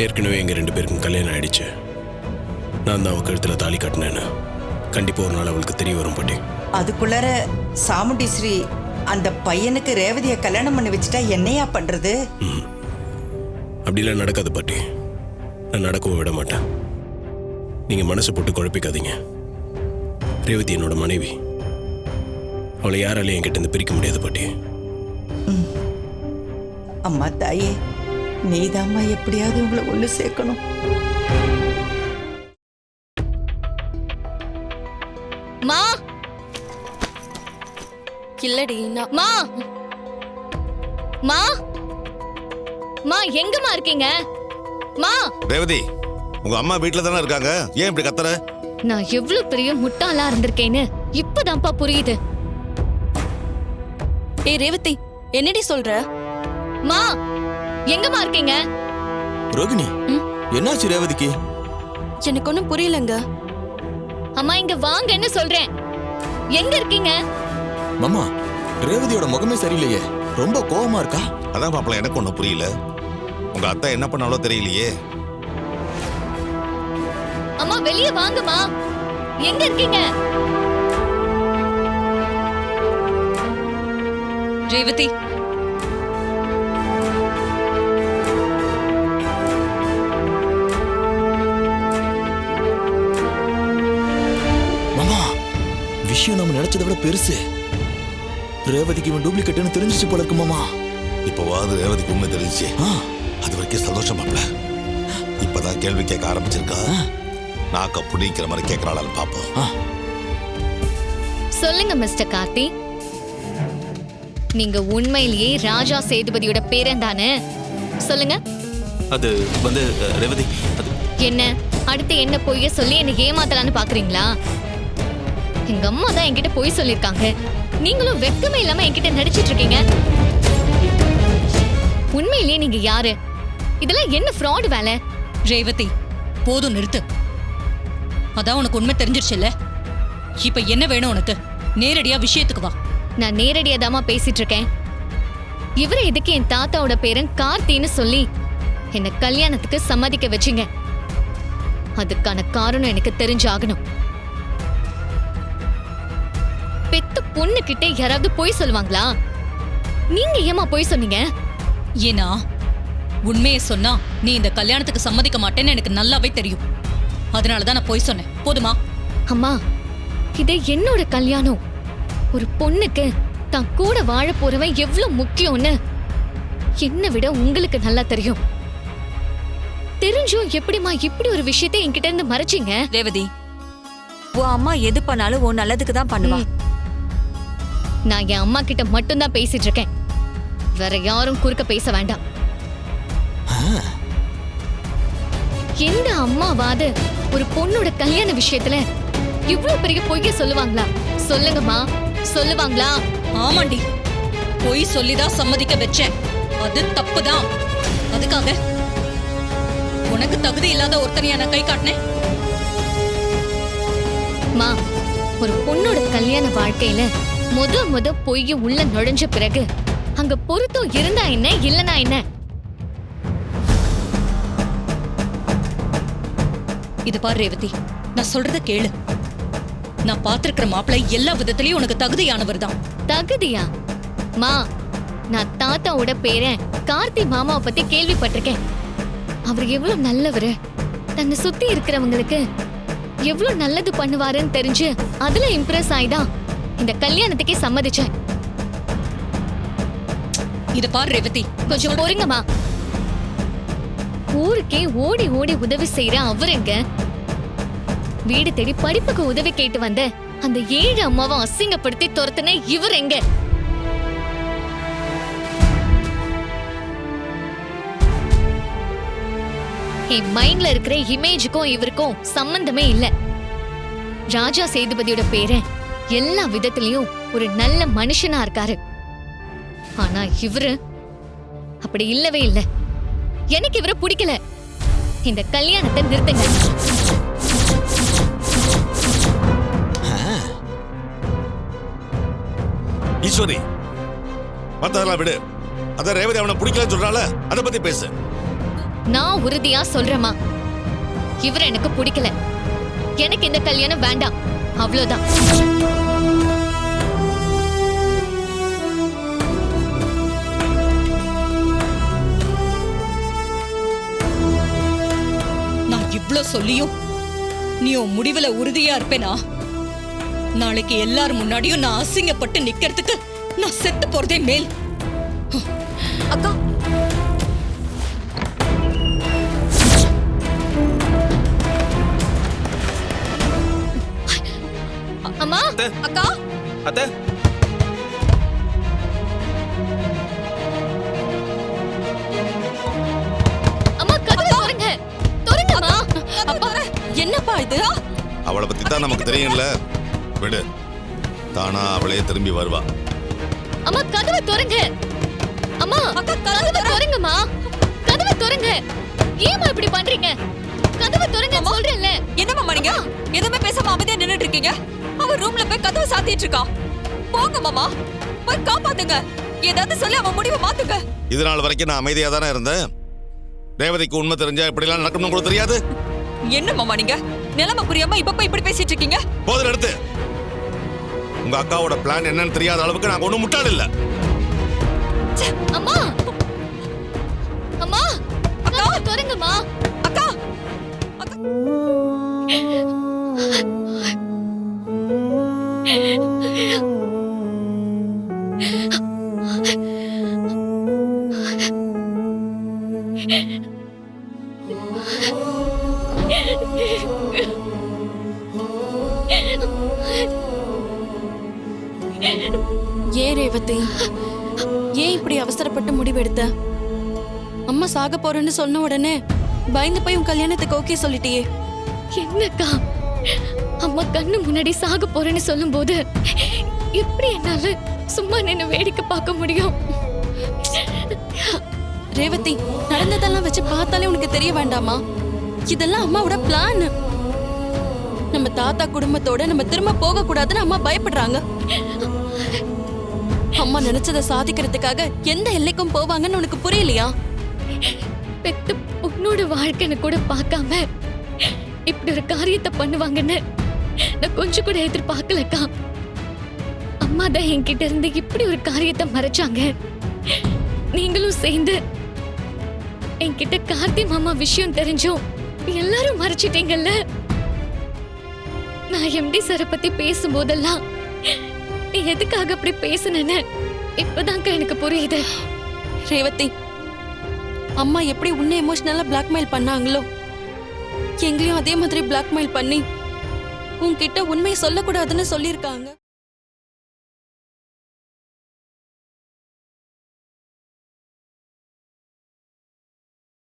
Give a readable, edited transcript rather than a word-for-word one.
ஏற்கனவே எங்கள் 2 பேருக்கும் கல்யாணம் ஆயிடுச்சு. நான் தான் அவள் கழுத்தில் தாலி கட்டினேன்னு கண்டிப்பாக ஒரு நாள் அவளுக்கு தெரிய வரும் பாட்டி. அதுக்குள்ளார சாமுண்டீஸ்வரி அந்த பையனுக்கு ரேவதியை கல்யாணம் பண்ணி வச்சுட்டா என்னையா பண்றது? அப்படிலாம் நடக்காது பாட்டி. நான் நடக்கவும் விட மாட்டேன். நீங்கள் மனசை போட்டு குழப்பிக்காதீங்க. ரேவதி என்னோட மனைவி. அவளை யாராலையும் என்கிட்ட இருந்து பிரிக்க முடியாது பாட்டி. அம்மா தாயே, நீதாம்மா எப்படியாவது உங்களை ஒண்ணு சேர்க்கணும். மா இல்லடி மா மா மா எங்கம்மா இருக்கீங்க? மா ரேவதி, உங்க அம்மா வீட்ல தானே இருக்காங்க. ஏன் இப்படி கத்துற? நான் எவ்வளவு பெரிய முட்டாளா இருந்திருக்கேன்னு இப்பதான்ப்பா புரியுது. ஏய் ரேவதி, என்னடி சொல்ற? மா எங்கம்மா இருக்கீங்க? ரோகிணி, என்னாச்சு ரேவதிக்கு? எனக்கு ஒண்ணும் புரியலங்க. அம்மா இங்க வாங்கன்னு சொல்றேன். எங்க இருக்கீங்க? மாமா, ரேவதியோட முகமே சரியில்லையே, ரொம்ப கோவமா இருக்கா. அதான் மாப்பிள்ள, எனக்கு ஒன்றும் புரியல. உங்க அத்தை என்ன பண்ணாலோ தெரியலையே. அம்மா வெளியே வாங்கம்மா. எங்க இருக்கீங்க? ரேவதி, மாமா, விஷயம் நம்ம நினைச்சதை விட பெருசு. ரேவதிக்கு இவன் டூப்ளிகேட்னு தெரிஞ்சிச்சு போல இருக்கு மாமா. இப்போவாது ரேவதிக்கு உண்மை தெரிஞ்சிச்சு. அது வரைக்கும் சந்தோஷம் மாப்பிள்ள. இப்பதான் கேள்வி கேட்க ஆரம்பிச்சிருக்கா. நாக்க புடிக்கிற மாதிரி கேட்கறாளான்னு பாப்போம். சொல்லுங்க மிஸ்டர் கார்த்தி, நீங்க உண்மையிலேயே ராஜா சேதுபதியோட பேரன் தானே? சொல்லுங்க. அது வந்து ரேவதி, அது என்ன அடுத்து என்ன பொய்ய சொல்லி என்ன ஏமாத்தலான்னு பாக்குறீங்களா? எங்க அம்மா தான் என்கிட்ட பொய் சொல்லிருக்காங்க. நீங்களும் வெட்கமே இல்லாம என்கிட்ட நடிச்சிட்டு இருக்கீங்க. உண்மையிலேயே நீங்க யாரு? இதெல்லாம் என்ன ஃப்ராட் வேலை? ரேவதி, போதும் நிறுத்து. அதான் உனக்கு உண்மை தெரிஞ்சிருச்சுல்ல. இப்ப என்ன வேணும் உனக்கு? நேரடியா விஷயத்துக்கு வா. நான் நேரடியா தாமா பேசிட்டு இருக்கேன். இவரை எதுக்கு என் தாத்தாவோட பேரன் கார்த்தின்னு சொல்லி என்ன கல்யாணத்துக்கு சம்மதிக்க வச்சிங்க? அதுக்கான காரணம் எனக்கு தெரிஞ்சாகணும். பெத்த பொண்ணு கிட்ட யாராவது பொய் சொல்லுவாங்களா? நீங்க ஏமா பொய் சொன்னீங்க? ஏன்னா உண்மையை சொன்னா நீ இந்த கல்யாணத்துக்கு சம்மதிக்க மாட்டேன்னு எனக்கு நல்லாவே தெரியும். அதனாலதான் நான் பொய் சொன்னேன். போதுமா? அம்மா, இது என்னோட கல்யாணம். ஒரு பொண்ணுக்கு தான் கூட வாழ போறவன் எவ்வளவு முக்கியம்னு என்னை விட உங்களுக்கு நல்லா தெரியும். தெரிஞ்சும் எப்படிமா இப்படி ஒரு விஷயத்தை என்கிட்ட இருந்து மறைச்சிங்க? ரேவதி, உன் அம்மா எது பண்ணாலும் உன் நல்லதுக்கு தான் பண்ணுவா. நான் என் அம்மா கிட்ட மட்டும்தான் பேசிட்டு இருக்கேன். வேற யாரும் குறுக்க பேச வேண்டாம். எந்த அம்மாவாது ஒரு பொண்ணோட கல்யாண விஷயத்துல இவ்வளவு பெரிய பொய்ய சொல்லுவாங்களா? சொல்லுங்கம்மா, சொல்லுவாங்களா? ஆமாண்டி, பொய் சொல்லிதான் சம்மதிக்க வச்சேன். அது தப்புதான். அதுக்காக உனக்கு தகுதி இல்லாத ஒருத்தனையா நான் கை காட்டினேன்? மா, ஒரு பொண்ணோட கல்யாண வாழ்க்கையில முத பொய்ய உள்ள நுழைஞ்ச பிறகு அங்க பொருத்தம் இருந்தா என்ன, இல்லனா என்ன? இது பாரு ரேவதி, நான் சொல்றத கேளு. நான் பாத்திருக்கிற மாப்பிள்ளை எல்லா விதத்திலயும் உனக்கு தகுதியானவர் தான். தகுதியா? மா, நான் தாத்தாவோட பேரன் கார்த்தி மாமாவை பத்தி கேள்விப்பட்டிருக்கேன். அவர் எவ்வளவு நல்லவரு, தன்னை சுத்தி இருக்கிறவங்களுக்கு எவ்வளவு நல்லது பண்ணுவாருன்னு தெரிஞ்சு அதுல இம்ப்ரெஸ் ஆயிதான் இந்த கல்யாணத்துக்கே சம்மதிச்சேன். இத பாரு ரேவதி, கொஞ்சம் பொறுங்கம்மா. ஊருக்கே ஓடி ஓடி உதவி செய்யற அவருங்க, வீடு தேடி படிப்புக்கு உதவி கேட்டு வந்த அந்த 7 அம்மாவை அசிங்கப்படுத்தி துரத்துன இவர் எங்க? என் மைண்ட்ல இருக்கிற இமேஜுக்கும் இவருக்கும் சம்பந்தமே இல்ல. ராஜா சேதுபதியோட பேரன் எல்லா விதத்திலையும் ஒரு நல்ல மனுஷனா இருக்காரு. ஆனா இவரு அப்படி இல்லவே இல்ல. எனக்கு இவரை பிடிக்கல. இந்த கல்யாணத்தை நிறுத்துங்க. ஈஸ்வரி, மத்ததெல்லாம் விடு. அத ரேவதி அவனை பிடிக்கலன்னு சொல்றால, அதை பத்தி பேசு. நான் உறுதியா சொல்றேம்மா, இவர் எனக்கு பிடிக்கல. எனக்கு இந்த கல்யாணம் வேண்டாம், அவ்வளவுதான். நான் இவ்ளோ சொல்லியும் நீ உன் முடிவுல உறுதியா இருப்பேனா? நாளைக்கு எல்லார் முன்னாடியும் நான் அசிங்கப்பட்டு நிக்கிறதுக்கு நான் செத்து போறதே மேல். அக்கா அம்மா, அக்கா அத்தை அம்மா கதவை திறங்க, திறங்கம்மா. அப்பா என்னப்பா இது? அவளை பத்தி தான் நமக்கு தெரியும்ல. விடு, தானா அவளே திரும்பி வருவா. அம்மா கதவை திறங்க. அம்மா கதவை திறங்கம்மா, கதவை திறங்க. ஏம்மா இப்படி பண்றீங்க? கதவை திறங்க சொல்றேன்ல. என்ன மாமா நீங்க எதுவுமே பேசாம அமைதியா நின்னுட்டு இருக்கீங்க? அவ ரூம்ல போய் கதவை சாத்திட்டு இருக்கா. போங்க மாமா, போய் காப்பாத்துங்க. ஏதாவது சொல்லி அவன் முடிவை மாத்துங்க. இது நாள் வரைக்கும் நான் அமைதியா தானே இருந்தேன். ரேவதிக்கு உண்மை தெரிஞ்சா இப்படிலாம் நடக்கணும்னு கூட தெரியாது. என்ன மாமா நீங்க நிலைமை புரியாம இப்ப போய் இப்படி பேசிட்டு இருக்கீங்க? போதும் எடுத்து. உங்க அக்காவோட பிளான் என்னன்னு தெரியாத அளவுக்கு நாங்க ஒண்ணும் முட்டாள் இல்ல. அம்மா, அம்மா கதவை திறங்கம்மா. அக்கா ஏன் ரேவதி, ஏன் இப்படி அவசரப்பட்டு முடிவெடுத்த? அம்மா சாக போறேன்னு சொன்ன உடனே பயந்து போய் உன் கல்யாணத்துக்கு ஓகே சொல்லிட்டியே. என்னக்கா, அம்மா கண்ணு முன்னாடி சாக போறேன்னு சொல்லும்போது எப்படி என்னால சும்மா நின்னு வேடிக்கை பார்க்க முடியும்? ரேவதி, நடந்ததெல்லாம் வச்சு பார்த்தாலே உனக்கு தெரிய வேண்டாமா? இதெல்லாம் அம்மாவோட பிளான். நம்ம தாத்தா குடும்பத்தோட நம்ம திரும்ப போக கூடாதுன்னு அம்மா பயப்படுறாங்க. அம்மா நினைச்சதை சாதிக்கிறதுக்காக எந்த எல்லைக்கும் போவாங்கன்னு உனக்கு புரியலையா? பெத்த பொண்ணோட வாழ்க்கைன்னு கூட பார்க்காம இப்படி ஒரு காரியத்தை பண்ணுவாங்கன்னு நான் கொஞ்சம் கூட எதிர்பார்க்கலக்கா. அம்மா தான் என்கிட்ட இருந்து இப்படி ஒரு காரியத்தை மறைச்சாங்க. நீங்களும் சேர்ந்து என்கிட்ட கார்த்தி மாமா விஷயம் தெரிஞ்சும் எல்லாரும் மறைச்சிட்டீங்கல்ல. நான் எம்டி சாரை பத்தி பேசும்போதெல்லாம் நீ எதுக்காக அப்படி பேசுனேன்னு இப்பதான்க்கா எனக்கு புரியுது. ரேவதி, அம்மா எப்படி உன்னை எமோஷனலா பிளாக்மெயில் பண்ணாங்களோ எங்களையும் அதே மாதிரி பிளாக்மெயில் பண்ணி உன்கிட்ட உண்மையை சொல்லக்கூடாதுன்னு சொல்லியிருக்காங்க.